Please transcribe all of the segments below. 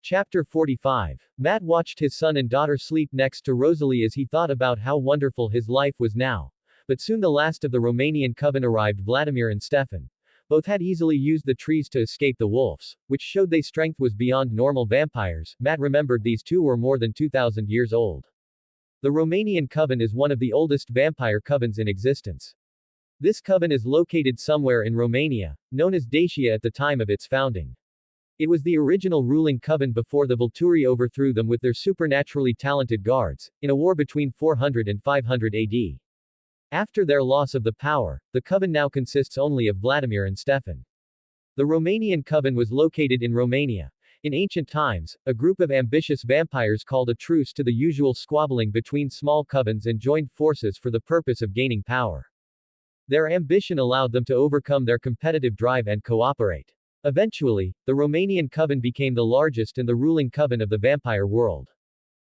Chapter 45. Matt watched his son and daughter sleep next to Rosalie as he thought about how wonderful his life was now. But soon the last of the Romanian coven arrived, Vladimir and Stefan. Both had easily used the trees to escape the wolves, which showed their strength was beyond normal vampires. Matt remembered these two were more than 2,000 years old. The Romanian coven is one of the oldest vampire covens in existence. This coven is located somewhere in Romania, known as Dacia at the time of its founding. It was the original ruling coven before the Volturi overthrew them with their supernaturally talented guards, in a war between 400 and 500 AD. After their loss of the power, the coven now consists only of Vladimir and Stefan. The Romanian coven was located in Romania. In ancient times, a group of ambitious vampires called a truce to the usual squabbling between small covens and joined forces for the purpose of gaining power. Their ambition allowed them to overcome their competitive drive and cooperate. Eventually, the Romanian coven became the largest and the ruling coven of the vampire world.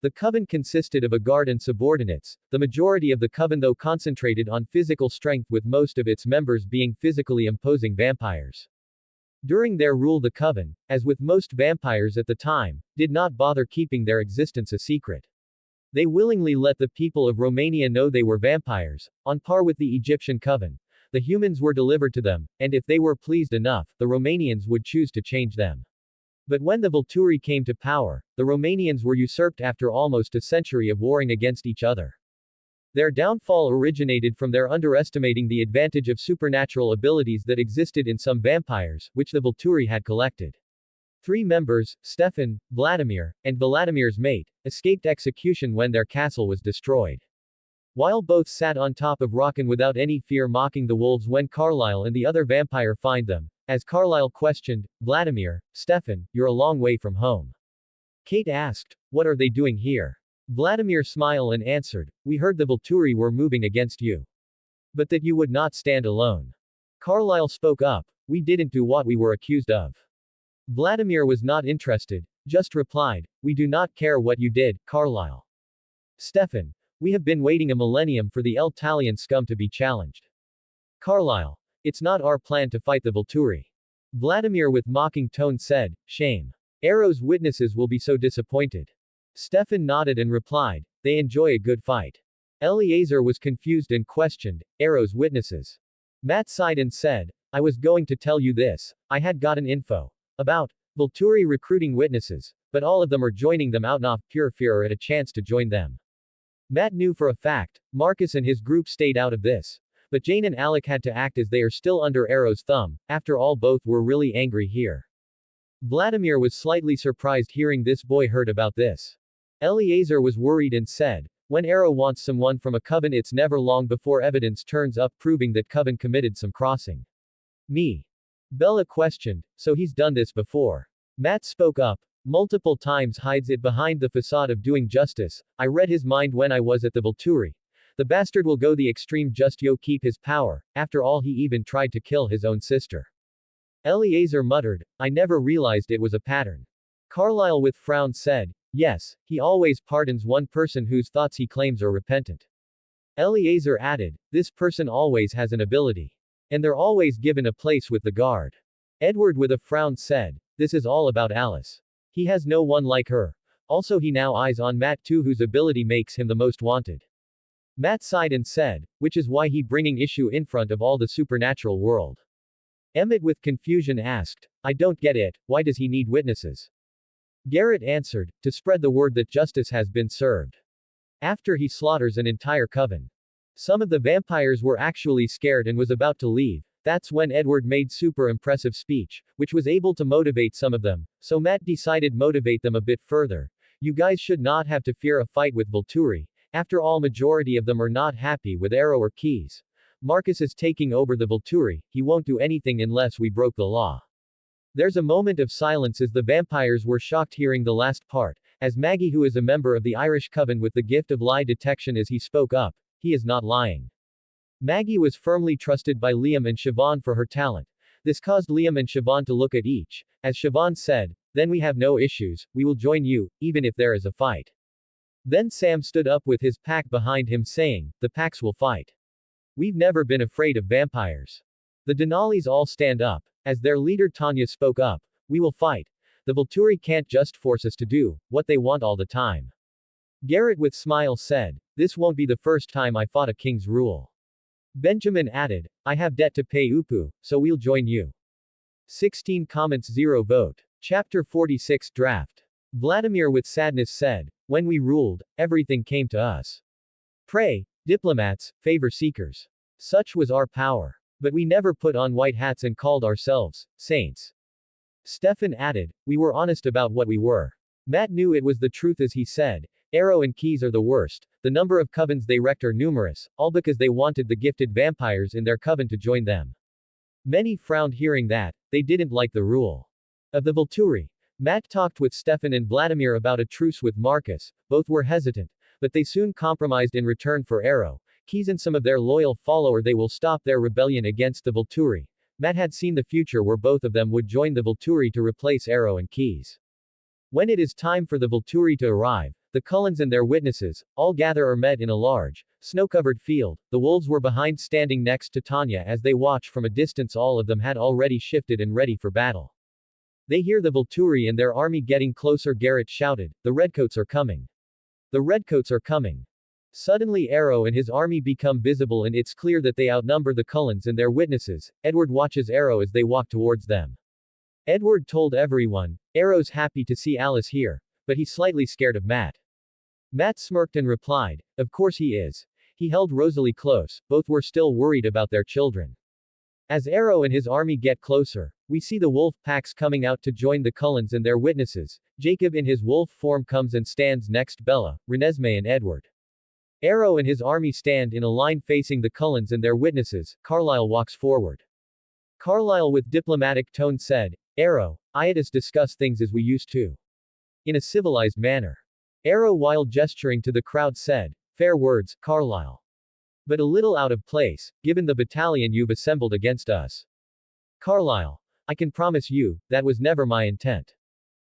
The coven consisted of a guard and subordinates, the majority of the coven though concentrated on physical strength, with most of its members being physically imposing vampires. During their rule, the coven, as with most vampires at the time, did not bother keeping their existence a secret. They willingly let the people of Romania know they were vampires, on par with the Egyptian coven. The humans were delivered to them, and if they were pleased enough, the Romanians would choose to change them. But when the Volturi came to power, the Romanians were usurped after almost a century of warring against each other. Their downfall originated from their underestimating the advantage of supernatural abilities that existed in some vampires, which the Volturi had collected. 3 members, Stefan, Vladimir, and Vladimir's mate, escaped execution when their castle was destroyed. While both sat on top of Rocken without any fear, mocking the wolves when Carlyle and the other vampire find them. As Carlyle questioned, Vladimir, "Stefan, you're a long way from home." Kate asked, "What are they doing here?" Vladimir smiled and answered, "We heard the Volturi were moving against you. But that you would not stand alone." Carlyle spoke up, "We didn't do what we were accused of." Vladimir was not interested, just replied, "We do not care what you did, Carlyle." Stefan, "We have been waiting a millennium for the Italian scum to be challenged." Carlyle, "It's not our plan to fight the Volturi." Vladimir with mocking tone said, "Shame. Arrow's witnesses will be so disappointed." Stefan nodded and replied, "They enjoy a good fight." Eleazar was confused and questioned, "Arrow's witnesses?" Matt sighed and said, "I was going to tell you this. I had gotten info about Volturi recruiting witnesses, but all of them are joining them out of pure fear or at a chance to join them." Matt knew for a fact, Marcus and his group stayed out of this. But Jane and Alec had to act as they are still under Arrow's thumb. After all, both were really angry here. Vladimir was slightly surprised hearing this boy heard about this. Eleazar was worried and said, "When Arrow wants someone from a coven, it's never long before evidence turns up proving that coven committed some crossing." Me. Bella questioned, "So he's done this before?" Matt spoke up, "Multiple times, hides it behind the facade of doing justice. I read his mind when I was at the Volturi. The bastard will go the extreme just to keep his power. After all, he even tried to kill his own sister." Eleazar muttered, "I never realized it was a pattern." Carlyle with frown said, "Yes, he always pardons one person whose thoughts he claims are repentant." Eleazar added, "This person always has an ability. And they're always given a place with the guard." Edward with a frown said, "This is all about Alice. He has no one like her. Also, he now eyes on Matt too, whose ability makes him the most wanted." Matt sighed and said, "Which is why he bringing issue in front of all the supernatural world." Emmett with confusion asked, "I don't get it, why does he need witnesses?" Garrett answered, "To spread the word that justice has been served. After he slaughters an entire coven." Some of the vampires were actually scared and was about to leave. That's when Edward made super impressive speech, which was able to motivate some of them, so Matt decided motivate them a bit further. "You guys should not have to fear a fight with Volturi. After all, majority of them are not happy with Arrow or Keys. Marcus is taking over the Volturi. He won't do anything unless we broke the law." There's a moment of silence as the vampires were shocked hearing the last part, as Maggie, who is a member of the Irish coven with the gift of lie detection, as he spoke up, "He is not lying." Maggie was firmly trusted by Liam and Siobhan for her talent. This caused Liam and Siobhan to look at each, as Siobhan said, "Then we have no issues, we will join you, even if there is a fight." Then Sam stood up with his pack behind him saying, "The packs will fight. We've never been afraid of vampires." The Denalis all stand up. As their leader Tanya spoke up, "We will fight. The Volturi can't just force us to do what they want all the time. Garrett with smile said, this won't be the first time I fought a king's rule. Benjamin added, I have debt to pay Upu, so we'll join you. 16 comments 0 vote. Chapter 46 Draft. Vladimir with sadness said, when we ruled, everything came to us. Pray, diplomats, favor seekers. Such was our power. But we never put on white hats and called ourselves saints. Stefan added, we were honest about what we were. Matt knew it was the truth as he said, Arrow and Keys are the worst, the number of covens they wrecked are numerous, all because they wanted the gifted vampires in their coven to join them. Many frowned hearing that, they didn't like the rule of the Volturi. Matt talked with Stefan and Vladimir about a truce with Marcus, both were hesitant, but they soon compromised in return for Arrow, Keys and some of their loyal follower they will stop their rebellion against the Volturi. Matt had seen the future where both of them would join the Volturi to replace Arrow and Keys. When it is time for the Volturi to arrive, the Cullens and their witnesses, all gather or met in a large, snow-covered field. The wolves were behind standing next to Tanya as they watch from a distance. All of them had already shifted and ready for battle. They hear the Volturi and their army getting closer. Garrett shouted, the Redcoats are coming. The Redcoats are coming. Suddenly Arrow and his army become visible and it's clear that they outnumber the Cullens and their witnesses. Edward watches Arrow as they walk towards them. Edward told everyone, Arrow's happy to see Alice here, but he's slightly scared of Matt. Matt smirked and replied, of course he is. He held Rosalie close, both were still worried about their children. As Arrow and his army get closer, we see the wolf packs coming out to join the Cullens and their witnesses. Jacob in his wolf form comes and stands next Bella, Renesmee and Edward. Arrow and his army stand in a line facing the Cullens and their witnesses. Carlyle walks forward. Carlyle with diplomatic tone said, Arrow, let us discuss things as we used to. In a civilized manner. Arrow while gesturing to the crowd said, fair words, Carlyle. But a little out of place, given the battalion you've assembled against us. Carlyle. I can promise you, that was never my intent.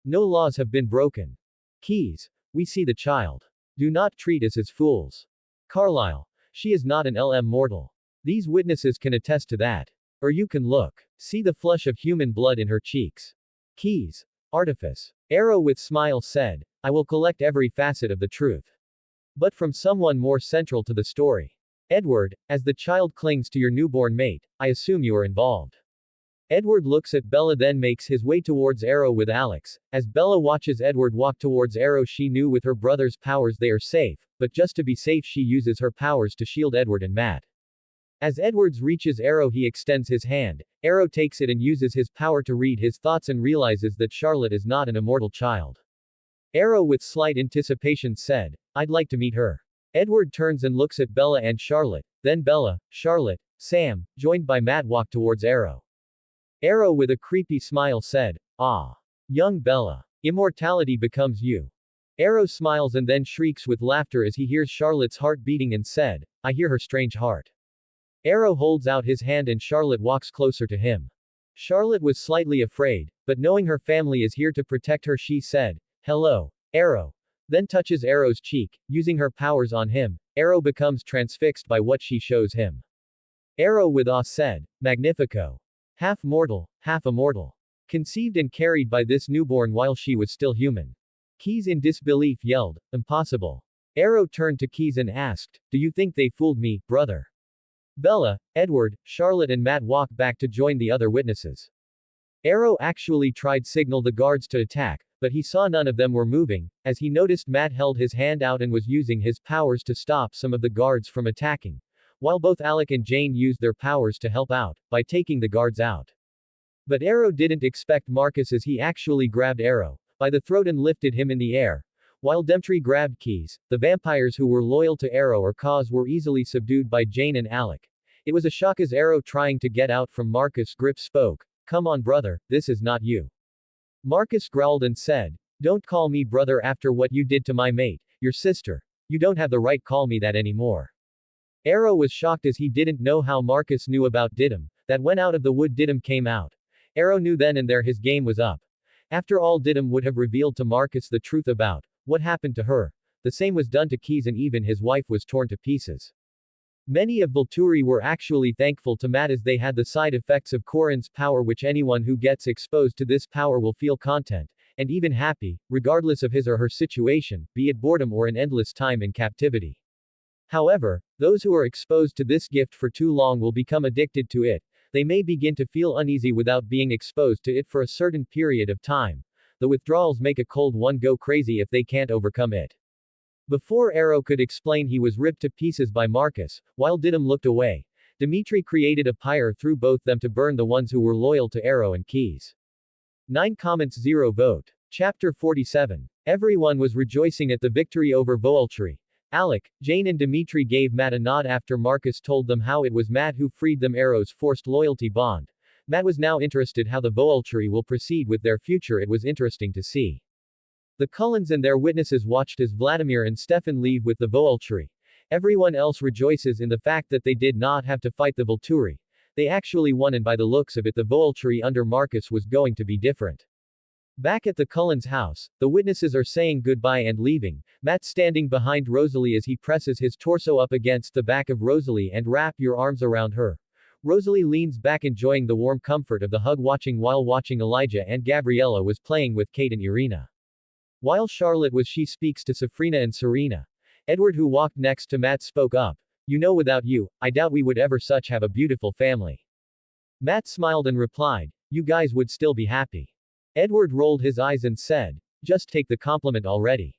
No laws have been broken. Keys. We see the child. Do not treat us as fools. Carlyle. She is not an LM mortal. These witnesses can attest to that. Or you can look. See the flush of human blood in her cheeks. Keys. Artifice. Arrow with smile said, I will collect every facet of the truth. But from someone more central to the story. Edward, as the child clings to your newborn mate, I assume you are involved. Edward looks at Bella then makes his way towards Arrow with Alex. As Bella watches Edward walk towards Arrow she knew with her brother's powers they are safe, but just to be safe she uses her powers to shield Edward and Matt. As Edwards reaches Arrow he extends his hand, Arrow takes it and uses his power to read his thoughts and realizes that Charlotte is not an immortal child. Arrow with slight anticipation said, I'd like to meet her. Edward turns and looks at Bella and Charlotte, then Bella, Charlotte, Sam, joined by Matt walk towards Arrow. Arrow with a creepy smile said, ah. Young Bella. Immortality becomes you. Arrow smiles and then shrieks with laughter as he hears Charlotte's heart beating and said, I hear her strange heart. Arrow holds out his hand and Charlotte walks closer to him. Charlotte was slightly afraid, but knowing her family is here to protect her she said, hello, Arrow. Then touches Arrow's cheek, using her powers on him. Arrow becomes transfixed by what she shows him. Arrow with awe said, Magnifico. Half mortal, half immortal. Conceived and carried by this newborn while she was still human. Keys in disbelief yelled, impossible. Arrow turned to Keys and asked, do you think they fooled me, brother? Bella, Edward, Charlotte and Matt walk back to join the other witnesses. Arrow actually tried signal the guards to attack, but he saw none of them were moving, as he noticed Matt held his hand out and was using his powers to stop some of the guards from attacking, while both Alec and Jane used their powers to help out, by taking the guards out. But Arrow didn't expect Marcus as he actually grabbed Arrow by the throat and lifted him in the air, while Demptree grabbed Keys. The vampires who were loyal to Arrow or Cause were easily subdued by Jane and Alec. It was a shock as Arrow trying to get out from Marcus' grip spoke, come on brother, this is not you. Marcus growled and said, don't call me brother after what you did to my mate, your sister. You don't have the right call me that anymore. Arrow was shocked as he didn't know how Marcus knew about Didym, that when out of the wood Didym came out. Arrow knew then and there his game was up. After all Didym would have revealed to Marcus the truth about what happened to her. The same was done to Keys and even his wife was torn to pieces. Many of Volturi were actually thankful to Matt as they had the side effects of Corin's power which anyone who gets exposed to this power will feel content. and even happy, regardless of his or her situation, be it boredom or an endless time in captivity. However, those who are exposed to this gift for too long will become addicted to it. They may begin to feel uneasy without being exposed to it for a certain period of time. The withdrawals make a cold one go crazy if they can't overcome it. Before Arrow could explain, he was ripped to pieces by Marcus. While Didymu looked away, Dimitri created a pyre through both them to burn the ones who were loyal to Arrow and Keys. 9 comments 0 vote. Chapter 47. Everyone was rejoicing at the victory over Volturi. Alec, Jane and Dimitri gave Matt a nod after Marcus told them how it was Matt who freed them. Arrow's forced loyalty bond. Matt was now interested how the Volturi will proceed with their future. It was interesting to see. The Cullens and their witnesses watched as Vladimir and Stefan leave with the Volturi. Everyone else rejoices in the fact that they did not have to fight the Volturi. They actually won, and by the looks of it the Volturi under Marcus was going to be different. Back at the Cullens' house, the witnesses are saying goodbye and leaving. Matt standing behind Rosalie as he presses his torso up against the back of Rosalie and wrap your arms around her. Rosalie leans back enjoying the warm comfort of the hug while watching Elijah and Gabriella was playing with Kate and Irina. While Charlotte was she speaks to Safrina and Serena. Edward, who walked next to Matt, spoke up. You know, without you, I doubt we would ever such have a beautiful family. Matt smiled and replied, you guys would still be happy. Edward rolled his eyes and said, just take the compliment already.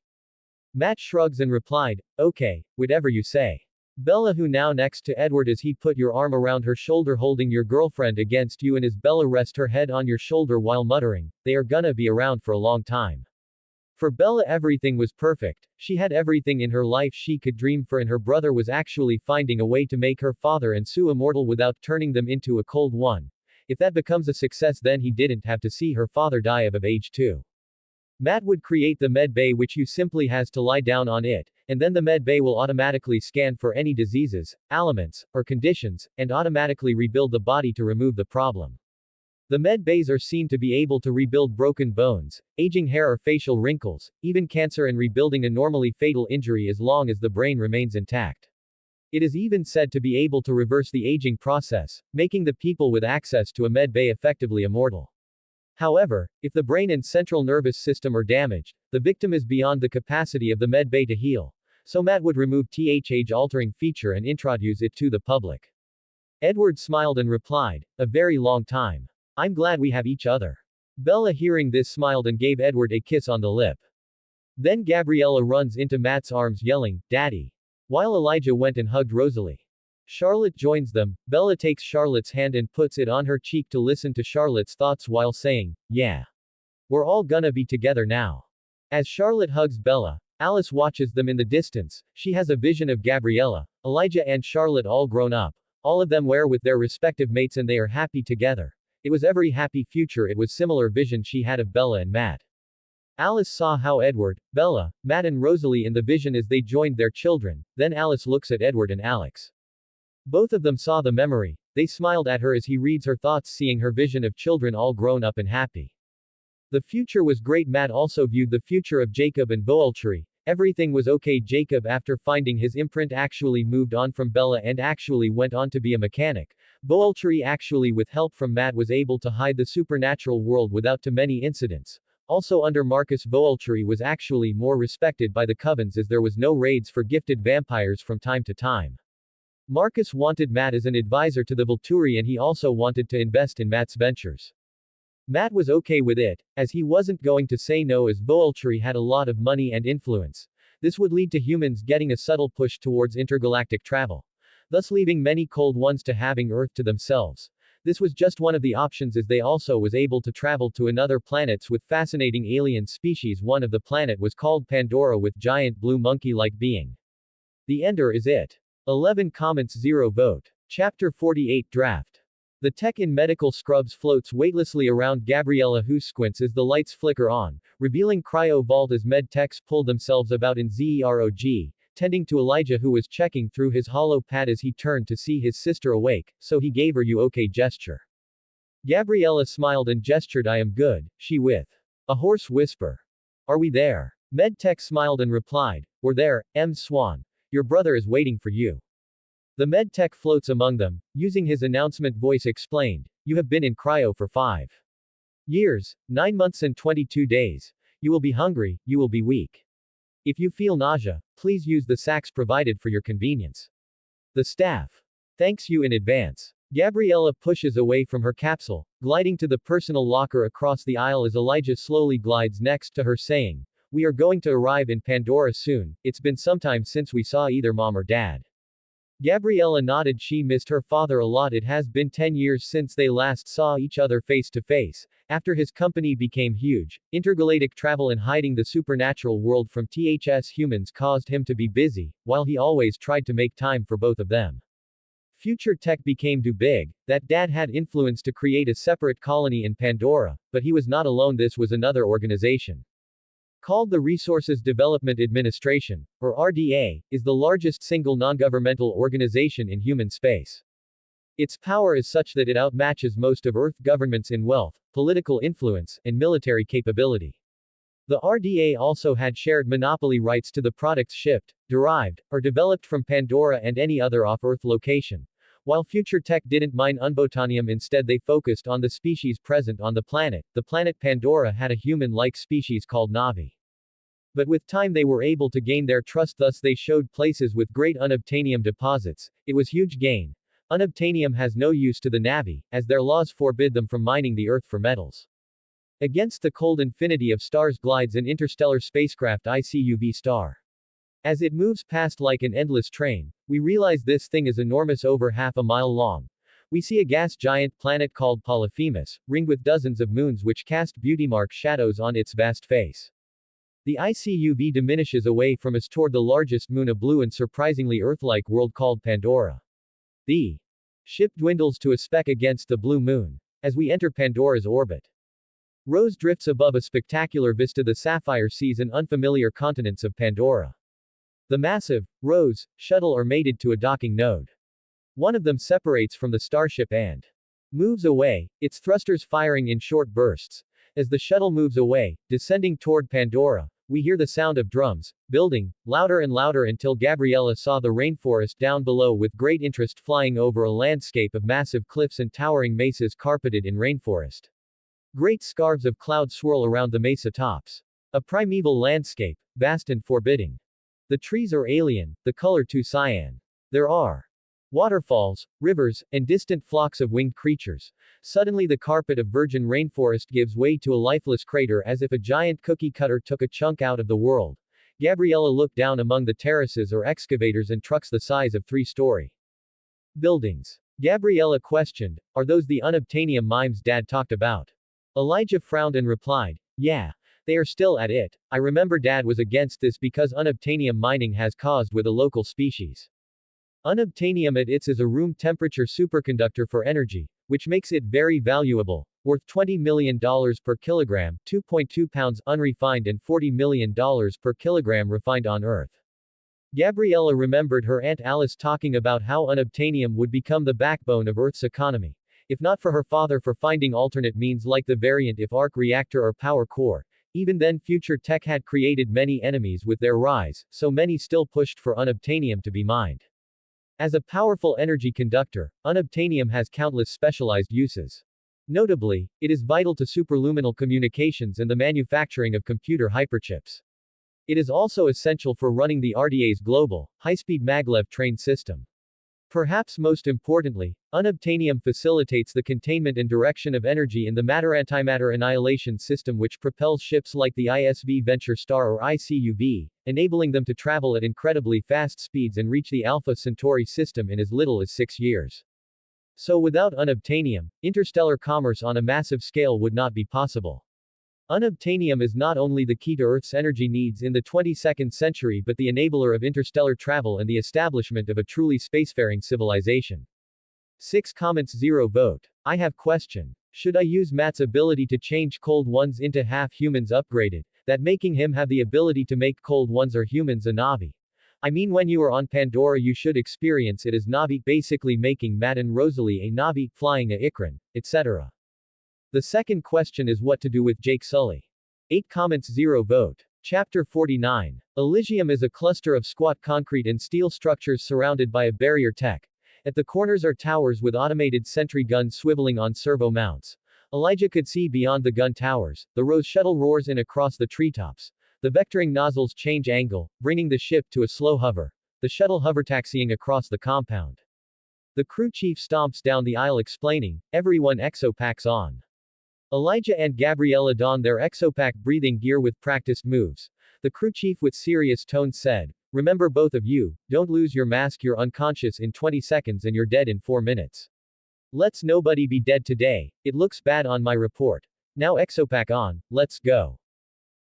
Matt shrugs and replied, okay, whatever you say. Bella, who now next to Edward as he put your arm around her shoulder holding your girlfriend against you, and as Bella rest her head on your shoulder while muttering, they are gonna be around for a long time. For Bella everything was perfect, she had everything in her life she could dream for, and her brother was actually finding a way to make her father and Sue immortal without turning them into a cold one. If that becomes a success, then he didn't have to see her father die of age too. Matt would create the med bay, which you simply has to lie down on it, and then the med bay will automatically scan for any diseases, ailments, or conditions, and automatically rebuild the body to remove the problem. The med bays are seen to be able to rebuild broken bones, aging hair or facial wrinkles, even cancer, and rebuilding a normally fatal injury as long as the brain remains intact. It is even said to be able to reverse the aging process, making the people with access to a med bay effectively immortal. However, if the brain and central nervous system are damaged, the victim is beyond the capacity of the med bay to heal. So Matt would remove th age-altering feature and introduce it to the public. Edward smiled and replied, a very long time. I'm glad we have each other. Bella, hearing this, smiled and gave Edward a kiss on the lip. Then Gabriella runs into Matt's arms yelling, Daddy. While Elijah went and hugged Rosalie. Charlotte joins them. Bella takes Charlotte's hand and puts it on her cheek to listen to Charlotte's thoughts while saying, yeah. We're all gonna be together now. As Charlotte hugs Bella, Alice watches them in the distance. She has a vision of Gabriella, Elijah and Charlotte all grown up. All of them were with their respective mates and they are happy together. It was every happy future. It was similar vision she had of Bella and Matt. Alice saw how Edward, Bella, Matt and Rosalie in the vision as they joined their children. Then Alice looks at Edward and Alex. Both of them saw the memory. They smiled at her as he reads her thoughts, seeing her vision of children all grown up and happy. The future was great. Matt also viewed the future of Jacob and Volturi. Everything was okay. Jacob, after finding his imprint, actually moved on from Bella and actually went on to be a mechanic. Volturi, actually with help from Matt, was able to hide the supernatural world without too many incidents. Also under Marcus, Volturi was actually more respected by the covens as there was no raids for gifted vampires from time to time. Marcus wanted Matt as an advisor to the Volturi, and he also wanted to invest in Matt's ventures. Matt was okay with it, as he wasn't going to say no, as Volturi had a lot of money and influence. This would lead to humans getting a subtle push towards intergalactic travel, thus leaving many cold ones to having Earth to themselves. This was just one of the options, as they also was able to travel to another planets with fascinating alien species. One of the planet was called Pandora with giant blue monkey-like being. The ender is it. 11 comments 0 vote. Chapter 48 Draft. The tech in medical scrubs floats weightlessly around Gabriella, who squints as the lights flicker on, revealing cryo vault as med techs pull themselves about in ZEROG, tending to Elijah, who was checking through his hollow pad as he turned to see his sister awake, so he gave her "you okay" gesture. Gabriella smiled and gestured "I am good," she with a hoarse whisper. "Are we there?" Medtech smiled and replied, "We're there, M. Swan. Your brother is waiting for you." The medtech floats among them, using his announcement voice explained, "You have been in cryo for 5 Years, 9 months and 22 days. You will be hungry, you will be weak. If you feel nausea, please use the sacks provided for your convenience. The staff thanks you in advance. Gabriella pushes away from her capsule, gliding to the personal locker across the aisle as Elijah slowly glides next to her saying, "We are going to arrive in Pandora soon, it's been some time since we saw either mom or dad." Gabriella nodded. She missed her father a lot. It has been 10 years since they last saw each other face to face. After his company became huge, intergalactic travel and hiding the supernatural world from THS humans caused him to be busy, while he always tried to make time for both of them. Future Tech became too big, that dad had influence to create a separate colony in Pandora, but he was not alone. This was another organization called the Resources Development Administration, or RDA, is the largest single non-governmental organization in human space. Its power is such that it outmatches most of Earth governments in wealth, political influence, and military capability. The RDA also had shared monopoly rights to the products shipped, derived, or developed from Pandora and any other off-Earth location. While Future Tech didn't mine unbotanium, instead they focused on the species present on the planet. The planet Pandora had a human-like species called Navi. But with time they were able to gain their trust, thus they showed places with great unobtainium deposits. It was huge gain. Unobtainium has no use to the Navi, as their laws forbid them from mining the Earth for metals. Against the cold infinity of stars glides an interstellar spacecraft ICUV star. As it moves past like an endless train, we realize this thing is enormous, over half a mile long. We see a gas giant planet called Polyphemus, ringed with dozens of moons which cast beauty-mark shadows on its vast face. The ICUV diminishes away from us toward the largest moon, a blue and surprisingly Earth-like world called Pandora. The ship dwindles to a speck against the blue moon. As we enter Pandora's orbit, Rose drifts above a spectacular vista. The sapphire sees an unfamiliar continents of Pandora. The massive Rose shuttle are mated to a docking node. One of them separates from the starship and moves away, its thrusters firing in short bursts. As the shuttle moves away, descending toward Pandora, we hear the sound of drums, building, louder and louder until Gabriella saw the rainforest down below with great interest, flying over a landscape of massive cliffs and towering mesas carpeted in rainforest. Great scarves of cloud swirl around the mesa tops. A primeval landscape, vast and forbidding. The trees are alien, the color too cyan. There are waterfalls, rivers, and distant flocks of winged creatures. Suddenly the carpet of virgin rainforest gives way to a lifeless crater, as if a giant cookie cutter took a chunk out of the world. Gabriella looked down among the terraces or excavators and trucks the size of 3-story buildings. Gabriella questioned, "Are those the unobtainium mimes Dad talked about?" Elijah frowned and replied, "Yeah. They are still at it. I remember Dad was against this because unobtainium mining has caused with a local species. Unobtainium at its is a room temperature superconductor for energy, which makes it very valuable, worth $20 million per kilogram, 2.2 pounds unrefined, and $40 million per kilogram refined on Earth." Gabriella remembered her Aunt Alice talking about how unobtainium would become the backbone of Earth's economy. If not for her father for finding alternate means like the variant if arc reactor or power core. Even then Future Tech had created many enemies with their rise, so many still pushed for unobtainium to be mined. As a powerful energy conductor, unobtainium has countless specialized uses. Notably, it is vital to superluminal communications and the manufacturing of computer hyperchips. It is also essential for running the RDA's global, high-speed maglev train system. Perhaps most importantly, unobtainium facilitates the containment and direction of energy in the matter-antimatter annihilation system, which propels ships like the ISV Venture Star or ICUV, enabling them to travel at incredibly fast speeds and reach the Alpha Centauri system in as little as 6 years. So without unobtainium, interstellar commerce on a massive scale would not be possible. Unobtainium is not only the key to Earth's energy needs in the 22nd century but the enabler of interstellar travel and the establishment of a truly spacefaring civilization. 6 comments 0 vote. I have question. Should I use Matt's ability to change cold ones into half-humans upgraded, that making him have the ability to make cold ones or humans a Navi? I mean, when you are on Pandora you should experience it as Navi, basically making Matt and Rosalie a Navi, flying a Ikran, etc. The second question is what to do with Jake Sully. 8 comments 0 vote. Chapter 49. Elysium is a cluster of squat concrete and steel structures surrounded by a barrier tech. At the corners are towers with automated sentry guns swiveling on servo mounts. Elijah could see beyond the gun towers. The Rose shuttle roars in across the treetops. The vectoring nozzles change angle, bringing the ship to a slow hover. The shuttle hovertaxiing across the compound. The crew chief stomps down the aisle explaining, everyone exopacks on. Elijah and Gabriella don their exopack breathing gear with practiced moves. The crew chief with serious tone said, remember both of you, don't lose your mask, you're unconscious in 20 seconds and you're dead in 4 minutes. Let's nobody be dead today, it looks bad on my report. Now exopack on, let's go.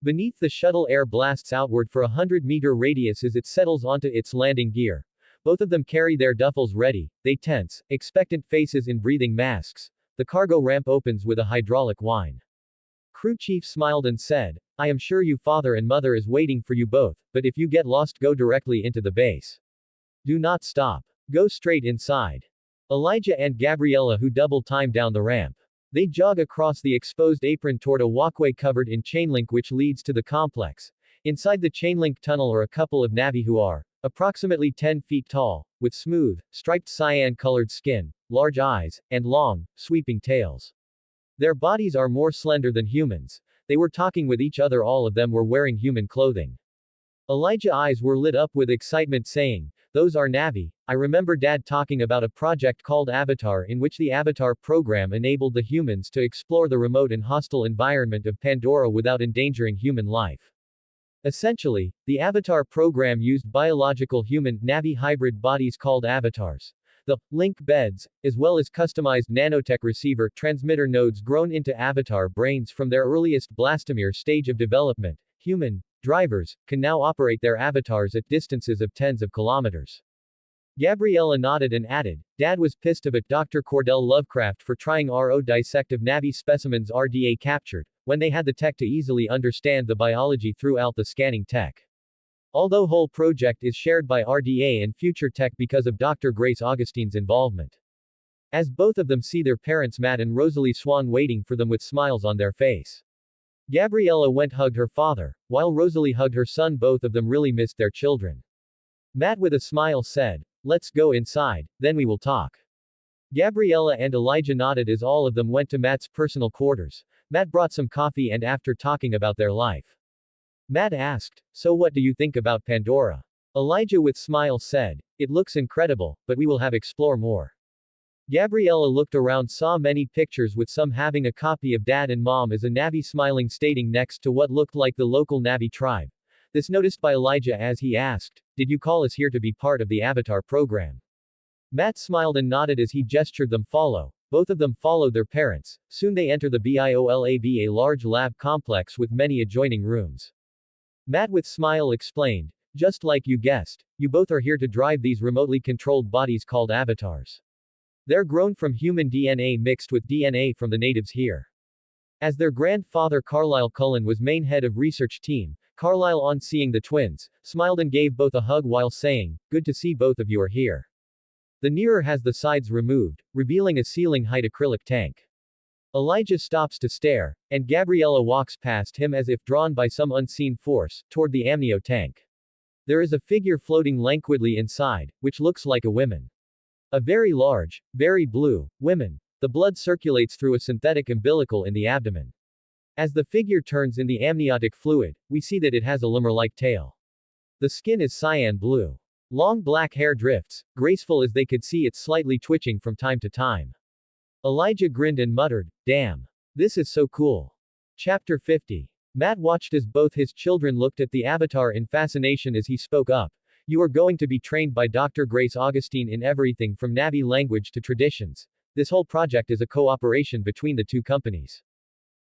Beneath the shuttle air blasts outward for a 100-meter radius as it settles onto its landing gear. Both of them carry their duffels ready, they tense, expectant faces in breathing masks. The cargo ramp opens with a hydraulic whine. Crew chief smiled and said, I am sure you father and mother is waiting for you both, but if you get lost go directly into the base. Do not stop. Go straight inside. Elijah and Gabriella who double time down the ramp. They jog across the exposed apron toward a walkway covered in chainlink which leads to the complex. Inside the chainlink tunnel are a couple of Navi who are approximately 10 feet tall, with smooth, striped cyan-colored skin, large eyes, and long, sweeping tails. Their bodies are more slender than humans. They were talking with each other, all of them were wearing human clothing. Elijah's eyes were lit up with excitement saying, those are Navi. I remember Dad talking about a project called Avatar in which the Avatar program enabled the humans to explore the remote and hostile environment of Pandora without endangering human life. Essentially, the Avatar program used biological human Navi hybrid bodies called avatars. The link beds, as well as customized nanotech receiver transmitter nodes grown into avatar brains from their earliest blastomere stage of development, human drivers can now operate their avatars at distances of tens of kilometers. Gabriella nodded and added, Dad was pissed of it Dr. Cordell Lovecraft for trying RO dissective Navi specimens RDA captured, when they had the tech to easily understand the biology throughout the scanning tech. Although whole project is shared by RDA and Future Tech because of Dr. Grace Augustine's involvement. As both of them see their parents Matt and Rosalie Swan waiting for them with smiles on their face. Gabriella went hugged her father, while Rosalie hugged her son. Both of them really missed their children. Matt with a smile said, let's go inside, then we will talk. Gabriella and Elijah nodded as all of them went to Matt's personal quarters. Matt brought some coffee and after talking about their life. Matt asked, so what do you think about Pandora? Elijah with smile said, it looks incredible, but we will have explore more. Gabriella looked around, saw many pictures with some having a copy of Dad and Mom as a Navi smiling stating next to what looked like the local Navi tribe. This noticed by Elijah as he asked, did you call us here to be part of the Avatar program? Matt smiled and nodded as he gestured them follow. Both of them followed their parents. Soon they enter the BIOLAB, a large lab complex with many adjoining rooms. Matt with smile explained, just like you guessed, you both are here to drive these remotely controlled bodies called avatars. They're grown from human DNA mixed with DNA from the natives here. As their grandfather Carlisle Cullen was main head of research team, Carlisle on seeing the twins, smiled and gave both a hug while saying, good to see both of you are here. The nearer has the sides removed, revealing a ceiling height acrylic tank. Elijah stops to stare, and Gabriella walks past him as if drawn by some unseen force, toward the amnio tank. There is a figure floating languidly inside, which looks like a woman. A very large, very blue, woman. The blood circulates through a synthetic umbilical in the abdomen. As the figure turns in the amniotic fluid, we see that it has a lemur-like tail. The skin is cyan blue. Long black hair drifts, graceful as they could see it slightly twitching from time to time. Elijah grinned and muttered, damn. This is so cool. Chapter 50. Matt watched as both his children looked at the avatar in fascination as he spoke up. You are going to be trained by Dr. Grace Augustine in everything from Navi language to traditions. This whole project is a cooperation between the two companies.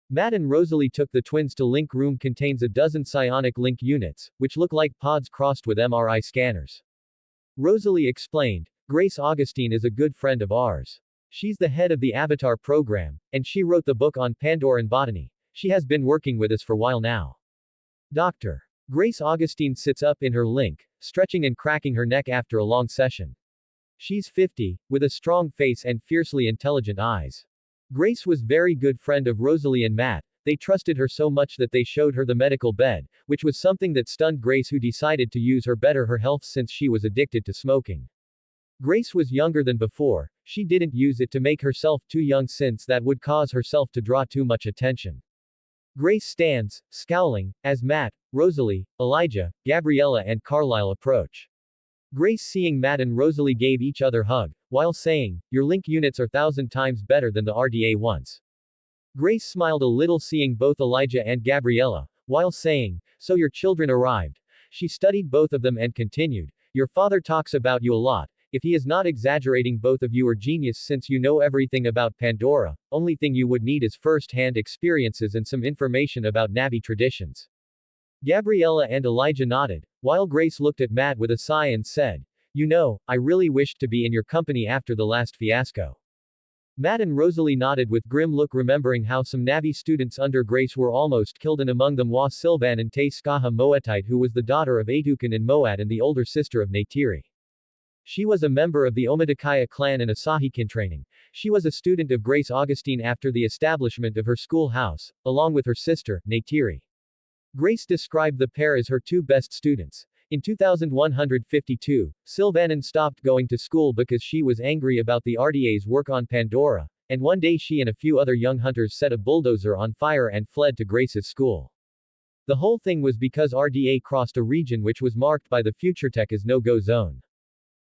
Matt and Rosalie took the twins to Link Room, contains a dozen psionic link units, which look like pods crossed with MRI scanners. Rosalie explained, Grace Augustine is a good friend of ours. She's the head of the Avatar program, and she wrote the book on Pandoran botany. She has been working with us for a while now. Dr. Grace Augustine sits up in her link, stretching and cracking her neck after a long session. She's 50, with a strong face and fiercely intelligent eyes. Grace was very good friend of Rosalie and Matt. They trusted her so much that they showed her the medical bed, which was something that stunned Grace, who decided to use her better her health since she was addicted to smoking. Grace was younger than before. She didn't use it to make herself too young since that would cause herself to draw too much attention. Grace stands, scowling, as Matt, Rosalie, Elijah, Gabriella and Carlisle approach. Grace seeing Matt and Rosalie gave each other hug, while saying, "Your link units are 1,000 times better than the RDA ones." Grace smiled a little seeing both Elijah and Gabriella, while saying, "So your children arrived." She studied both of them and continued, "Your father talks about you a lot. If he is not exaggerating, both of you are genius since you know everything about Pandora. Only thing you would need is first-hand experiences and some information about Navi traditions." Gabriella and Elijah nodded, while Grace looked at Matt with a sigh and said, "You know, I really wished to be in your company after the last fiasco." Matt and Rosalie nodded with grim look, remembering how some Navi students under Grace were almost killed, and among them was Sylvanan Te Skaha Moatite, who was the daughter of Atukan and Moat and the older sister of Neytiri. She was a member of the Omadakaya clan and Asahikin training. She was a student of Grace Augustine after the establishment of her schoolhouse, along with her sister, Neytiri. Grace described the pair as her two best students. In 2152, Sylvanan stopped going to school because she was angry about the RDA's work on Pandora, and one day she and a few other young hunters set a bulldozer on fire and fled to Grace's school. The whole thing was because RDA crossed a region which was marked by the FutureTech as no-go zone.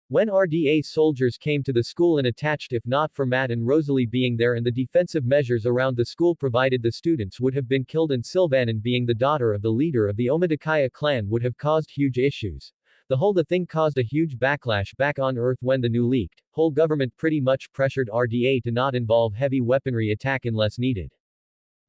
When RDA soldiers came to the school and attached, if not for Matt and Rosalie being there and the defensive measures around the school provided, the students would have been killed, and Sylvanan, being the daughter of the leader of the Omadakaya clan, would have caused huge issues. The thing caused a huge backlash back on Earth when the new leaked. Whole government pretty much pressured RDA to not involve heavy weaponry attack unless needed.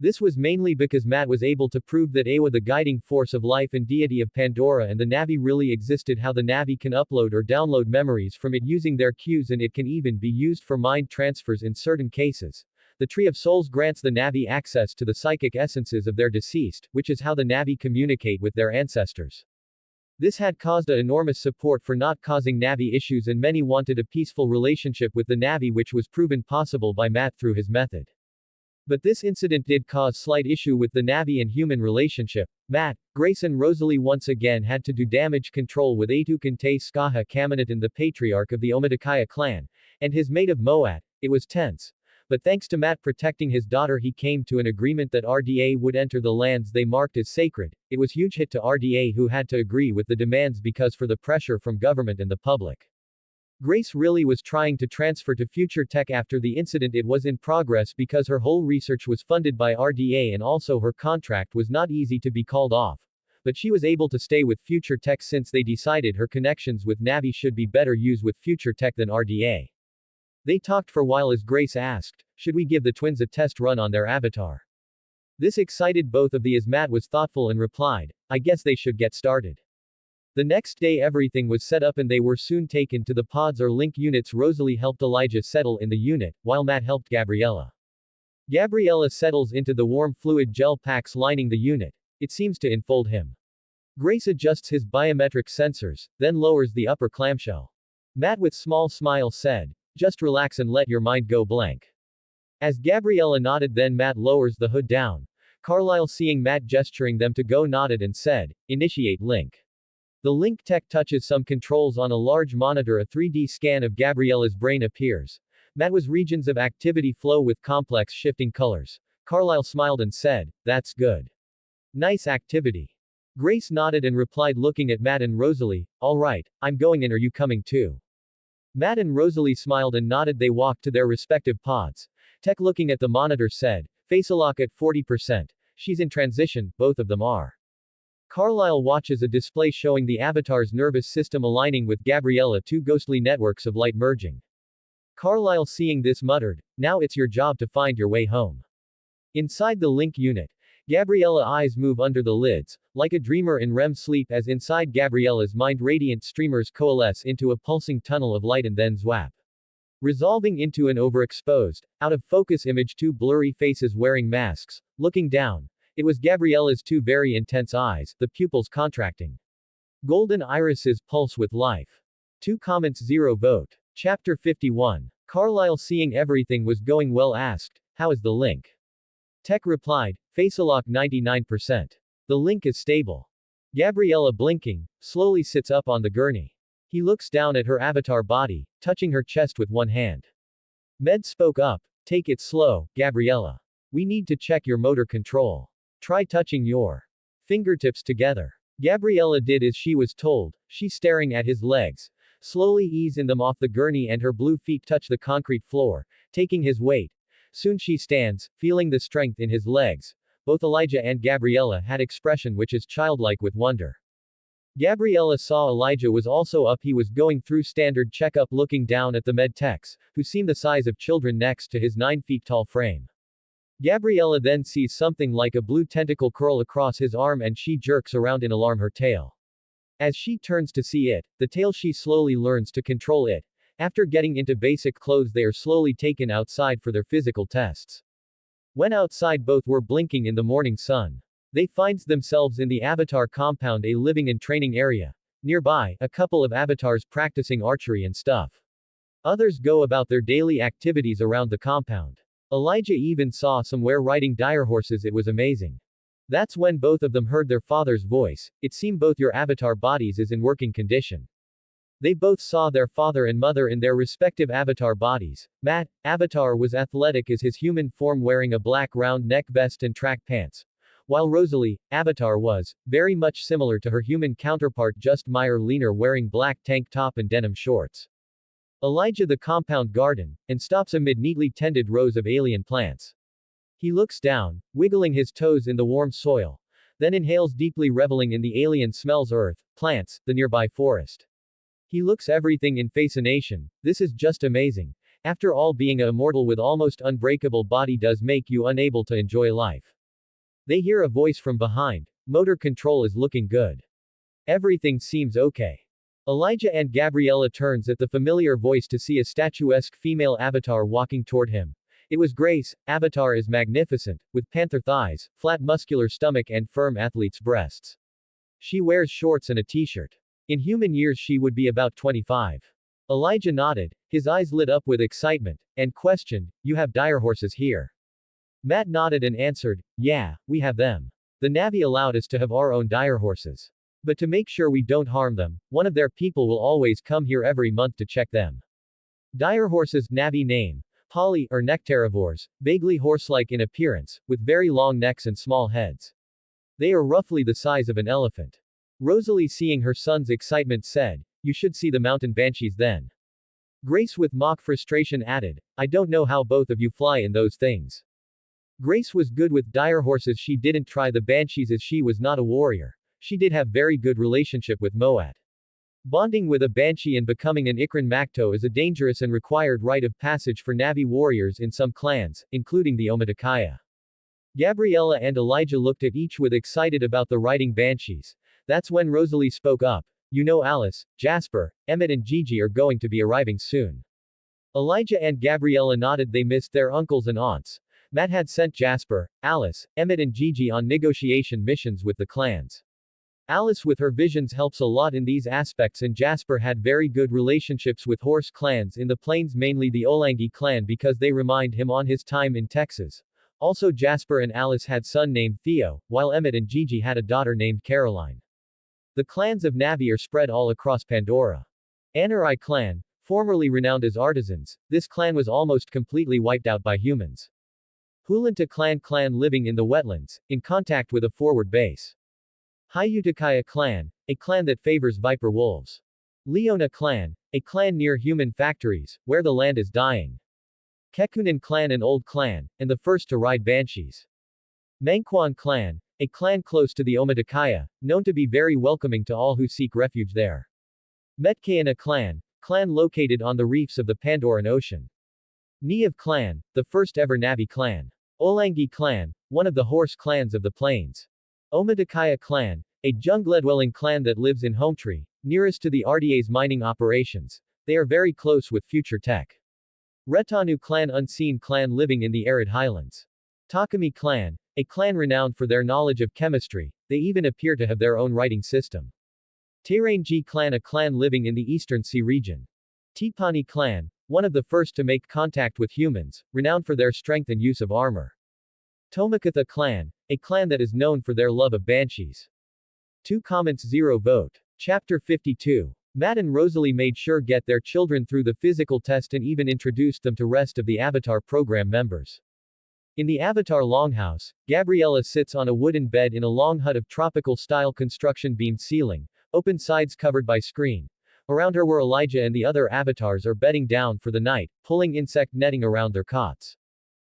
This was mainly because Matt was able to prove that Awa, the guiding force of life and deity of Pandora, and the Navi really existed, how the Navi can upload or download memories from it using their cues, and it can even be used for mind transfers in certain cases. The Tree of Souls grants the Navi access to the psychic essences of their deceased, which is how the Navi communicate with their ancestors. This had caused enormous support for not causing Navi issues, and many wanted a peaceful relationship with the Navi, which was proven possible by Matt through his method. But this incident did cause slight issue with the Navi and human relationship. Matt, Grace and Rosalie once again had to do damage control with Atukan Te Skaha Kamanatan, the patriarch of the Omadakaya clan, and his mate of Moat. It was tense. But thanks to Matt protecting his daughter, he came to an agreement that RDA would enter the lands they marked as sacred. It was huge hit to RDA, who had to agree with the demands because for the pressure from government and the public. Grace really was trying to transfer to Future Tech after the incident. It was in progress because her whole research was funded by RDA, and also her contract was not easy to be called off. But she was able to stay with Future Tech since they decided her connections with Navi should be better used with Future Tech than RDA. They talked for a while as Grace asked, "Should we give the twins a test run on their avatar?" This excited both of the, as Matt was thoughtful and replied, "I guess they should get started." The next day everything was set up and they were soon taken to the pods or link units. Rosalie helped Elijah settle in the unit, while Matt helped Gabriella. Gabriella settles into the warm fluid gel packs lining the unit. It seems to enfold him. Grace adjusts his biometric sensors, then lowers the upper clamshell. Matt with small smile said, "Just relax and let your mind go blank." As Gabriella nodded, then Matt lowers the hood down. Carlisle, seeing Matt gesturing them to go, nodded and said, "Initiate link." The link tech touches some controls on a large monitor. A 3D scan of Gabriella's brain appears. Matt was regions of activity flow with complex shifting colors. Carlisle smiled and said, "That's good. Nice activity." Grace nodded and replied, looking at Matt and Rosalie, "All right, I'm going in, are you coming too?" Matt and Rosalie smiled and nodded. They walked to their respective pods. Tech, looking at the monitor, said, "Facelock at 40%. She's in transition, both of them are." Carlisle watches a display showing the avatar's nervous system aligning with Gabriella, two ghostly networks of light merging. Carlisle, seeing this, muttered, "Now it's your job to find your way home." Inside the link unit, Gabriella's eyes move under the lids, like a dreamer in REM sleep, as inside Gabriella's mind radiant streamers coalesce into a pulsing tunnel of light and then zwap, resolving into an overexposed, out-of-focus image. Two blurry faces wearing masks, looking down. It was Gabriella's two very intense eyes, the pupils contracting. Golden irises pulse with life. 2 comments 0 vote. Chapter 51. Carlisle, seeing everything was going well, asked, "How is the link?" Tech replied, "Facelock 99%. The link is stable." Gabriella, blinking, slowly sits up on the gurney. He looks down at her avatar body, touching her chest with one hand. Med spoke up. Take it slow, Gabriella. We need to check your motor control. Try touching your fingertips together. Gabriella did as she was told, she staring at his legs. Slowly easing them off the gurney and her blue feet touch the concrete floor, taking his weight. Soon she stands, feeling the strength in his legs. Both Elijah and Gabriella had expression which is childlike with wonder. Gabriella saw Elijah was also up. He was going through standard checkup looking down at the med techs, who seemed the size of children next to his 9 feet tall frame. Gabriella then sees something like a blue tentacle curl across his arm and she jerks around in alarm her tail. As she turns to see it, the tail she slowly learns to control it. After getting into basic clothes they are slowly taken outside for their physical tests. When outside both were blinking in the morning sun. They finds themselves in the Avatar compound, a living and training area. Nearby, a couple of avatars practicing archery and stuff. Others go about their daily activities around the compound. Elijah even saw somewhere riding dire horses. It was amazing. That's when both of them heard their father's voice. It seemed both your avatar bodies is in working condition. They both saw their father and mother in their respective avatar bodies. Matt, Avatar, was athletic as his human form, wearing a black round neck vest and track pants. While Rosalie, Avatar, was very much similar to her human counterpart, just leaner, wearing black tank top and denim shorts. Elijah the compound garden, and stops amid neatly tended rows of alien plants. He looks down, wiggling his toes in the warm soil, then inhales deeply, reveling in the alien smells, earth, plants, the nearby forest. He looks everything in fascination. This is just amazing. After all, being a immortal with almost unbreakable body does make you unable to enjoy life. They hear a voice from behind. Motor control is looking good. Everything seems okay. Elijah and Gabriella turns at the familiar voice to see a statuesque female avatar walking toward him. It was Grace. Avatar is magnificent, with panther thighs, flat muscular stomach and firm athlete's breasts. She wears shorts and a t-shirt. In human years she would be about 25. Elijah nodded, his eyes lit up with excitement, and questioned, "You have dire horses here?" Matt nodded and answered, "Yeah, we have them. The Na'vi allowed us to have our own dire horses. But to make sure we don't harm them, one of their people will always come here every month to check them." Dire horses, Na'vi name. Poly, or nectarivores, vaguely horse-like in appearance, with very long necks and small heads. They are roughly the size of an elephant. Rosalie, seeing her son's excitement, said, "You should see the mountain banshees then." Grace, with mock frustration, added, "I don't know how both of you fly in those things." Grace was good with dire horses. She didn't try the banshees as she was not a warrior. She did have very good relationship with Moat. Bonding with a banshee and becoming an Ikran Makto is a dangerous and required rite of passage for Na'vi warriors in some clans, including the Omaticaya. Gabriella and Elijah looked at each with excited about the riding banshees. That's when Rosalie spoke up. "You know, Alice, Jasper, Emmett and Gigi are going to be arriving soon." Elijah and Gabriella nodded. They missed their uncles and aunts. Matt had sent Jasper, Alice, Emmett and Gigi on negotiation missions with the clans. Alice with her visions helps a lot in these aspects, and Jasper had very good relationships with horse clans in the plains, mainly the Olangi clan, because they remind him on his time in Texas. Also, Jasper and Alice had son named Theo, while Emmett and Gigi had a daughter named Caroline. The clans of Na'vi are spread all across Pandora. Anarai clan, formerly renowned as artisans, this clan was almost completely wiped out by humans. Hulanta clan living in the wetlands, in contact with a forward base. Hyutakaya clan, a clan that favors viper wolves. Leona clan, a clan near human factories, where the land is dying. Kekunan clan, an old clan, and the first to ride banshees. Mangkwan clan, a clan close to the Omaticaya, known to be very welcoming to all who seek refuge there. Metkayana clan located on the reefs of the Pandoran Ocean. Niev clan, the first ever Na'vi clan. Olangi clan, one of the horse clans of the plains. Omaticaya clan, a jungle-dwelling clan that lives in Hometree, nearest to the RDA's mining operations. They are very close with future tech. Retanu clan, unseen clan living in the arid highlands. Takami clan, a clan renowned for their knowledge of chemistry, they even appear to have their own writing system. Tairangi clan, a clan living in the Eastern Sea region. Tipani clan, one of the first to make contact with humans, renowned for their strength and use of armor. Tomakatha clan, a clan that is known for their love of banshees. 2 comments 0 vote. Chapter 52. Matt and Rosalie made sure get their children through the physical test and even introduced them to rest of the Avatar program members. In the Avatar Longhouse, Gabriella sits on a wooden bed in a long hut of tropical-style construction beamed ceiling, open sides covered by screen. Around her were Elijah and the other avatars are bedding down for the night, pulling insect netting around their cots.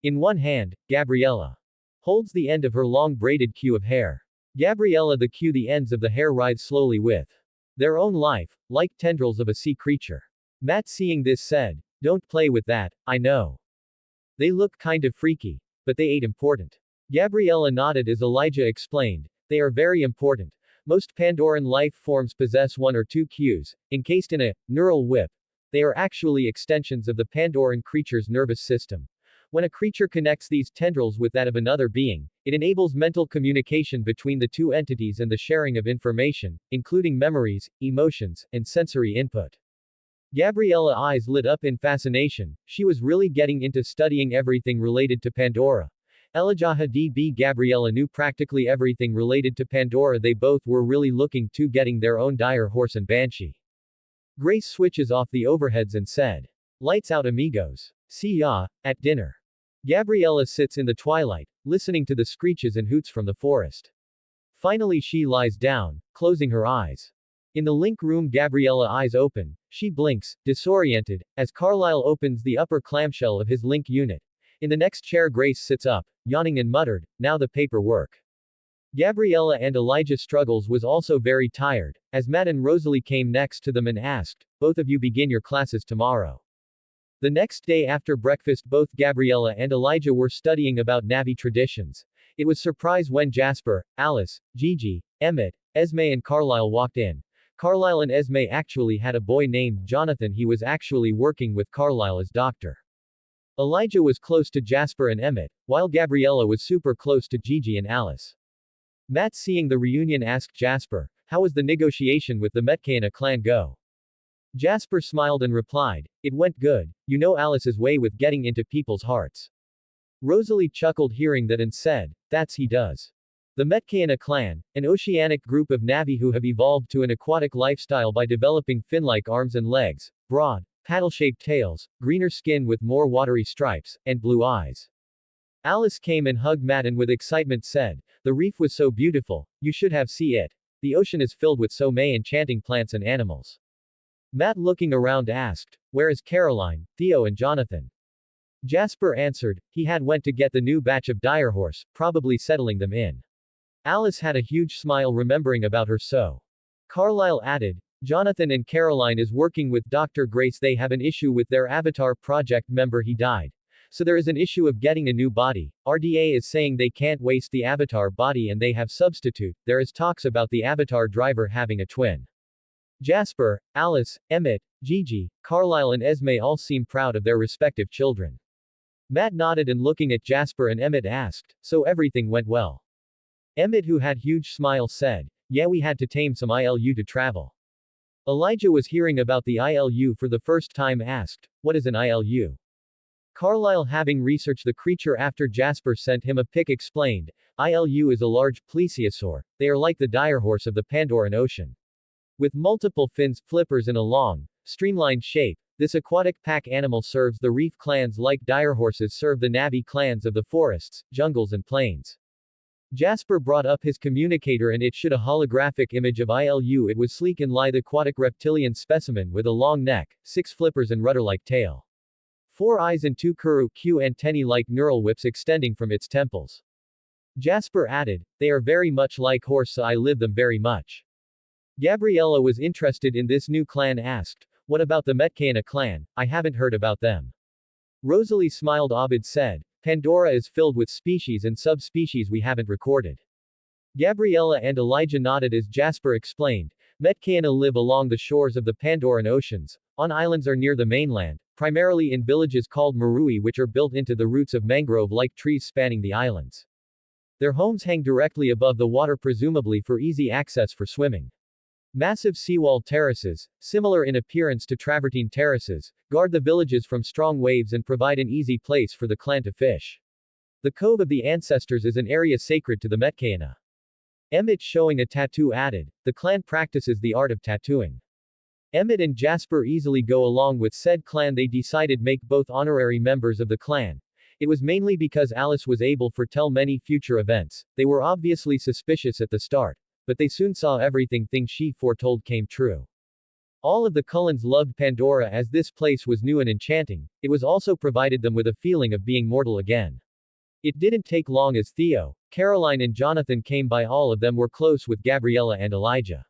In one hand, Gabriella holds the end of her long braided queue of hair. Gabriella the ends of the hair ride slowly with their own life, like tendrils of a sea creature. Matt seeing this said, "Don't play with that, I know. They look kind of freaky. But they ain't important." Gabriella nodded as Elijah explained, "They are very important. Most Pandoran life forms possess one or two cues, encased in a neural whip. They are actually extensions of the Pandoran creature's nervous system. When a creature connects these tendrils with that of another being, it enables mental communication between the two entities and the sharing of information, including memories, emotions, and sensory input." Gabriella's eyes lit up in fascination. She was really getting into studying everything related to Pandora. Elijah D.B. Gabriella knew practically everything related to Pandora. They both were really looking to getting their own dire horse and banshee. Grace switches off the overheads and said, "Lights out, amigos. See ya, at dinner." Gabriella sits in the twilight, listening to the screeches and hoots from the forest. Finally she lies down, closing her eyes. In the link room, Gabriella's eyes open. She blinks, disoriented, as Carlyle opens the upper clamshell of his link unit. In the next chair Grace sits up, yawning and muttered, "Now the paperwork." Gabriella and Elijah struggles was also very tired, as Matt and Rosalie came next to them and asked, "Both of you begin your classes tomorrow." The next day after breakfast both Gabriella and Elijah were studying about Na'vi traditions. It was surprise when Jasper, Alice, Gigi, Emmett, Esme and Carlyle walked in. Carlyle and Esme actually had a boy named Jonathan. He was actually working with Carlyle as doctor. Elijah was close to Jasper and Emmett, while Gabriella was super close to Gigi and Alice. Matt seeing the reunion asked Jasper, "How was the negotiation with the Metcalfe clan go?" Jasper smiled and replied, "It went good, you know Alice's way with getting into people's hearts." Rosalie chuckled hearing that and said, "That's he does." The Metcalfe clan, an oceanic group of Na'vi who have evolved to an aquatic lifestyle by developing fin-like arms and legs, broad, paddle-shaped tails, greener skin with more watery stripes, and blue eyes. Alice came and hugged Matt and with excitement said, "The reef was so beautiful, you should have seen it. The ocean is filled with so many enchanting plants and animals." Matt looking around asked, "Where is Caroline, Theo and Jonathan?" Jasper answered, "He had went to get the new batch of dire horse, probably settling them in." Alice had a huge smile remembering about her so. Carlyle added, "Jonathan and Caroline is working with Dr. Grace. They have an issue with their Avatar project member, he died. So there is an issue of getting a new body. RDA is saying they can't waste the Avatar body and they have substitute. There is talks about the Avatar driver having a twin." Jasper, Alice, Emmett, Gigi, Carlyle and Esme all seem proud of their respective children. Matt nodded and looking at Jasper and Emmett asked, "So everything went well?" Emmett who had huge smile said, "Yeah, we had to tame some ILU to travel." Elijah was hearing about the ILU for the first time asked, "What is an ILU?" Carlyle having researched the creature after Jasper sent him a pic explained, ILU is a large plesiosaur. They are like the dire horse of the Pandoran Ocean. With multiple fins, flippers and a long, streamlined shape, this aquatic pack animal serves the reef clans like dire horses serve the Na'vi clans of the forests, jungles and plains. Jasper brought up his communicator and it showed a holographic image of ILU. It was sleek and lithe aquatic reptilian specimen with a long neck, 6 flippers and rudder-like tail. 4 eyes and 2 Q antennae-like neural whips extending from its temples. Jasper added, "They are very much like horse, so I live them very much." Gabriella was interested in this new clan asked, "What about the Metcalfe clan? I haven't heard about them." Rosalie smiled. Abid said, "Pandora is filled with species and subspecies we haven't recorded." Gabriella and Elijah nodded as Jasper explained, Metcalfe live along the shores of the Pandoran oceans, on islands or near the mainland, primarily in villages called marui which are built into the roots of mangrove-like trees spanning the islands. Their homes hang directly above the water presumably for easy access for swimming. Massive seawall terraces, similar in appearance to travertine terraces, guard the villages from strong waves and provide an easy place for the clan to fish. The Cove of the Ancestors is an area sacred to the Metcalfe. Emmett showing a tattoo added, the clan practices the art of tattooing. Emmett and Jasper easily go along with said clan. They decided make both honorary members of the clan. It was mainly because Alice was able foretell many future events. They were obviously suspicious at the start, but they soon saw everything she foretold came true. All of the Cullens loved Pandora as this place was new and enchanting. It was also provided them with a feeling of being mortal again. It didn't take long as Theo, Caroline and Jonathan came by. All of them were close with Gabriella and Elijah.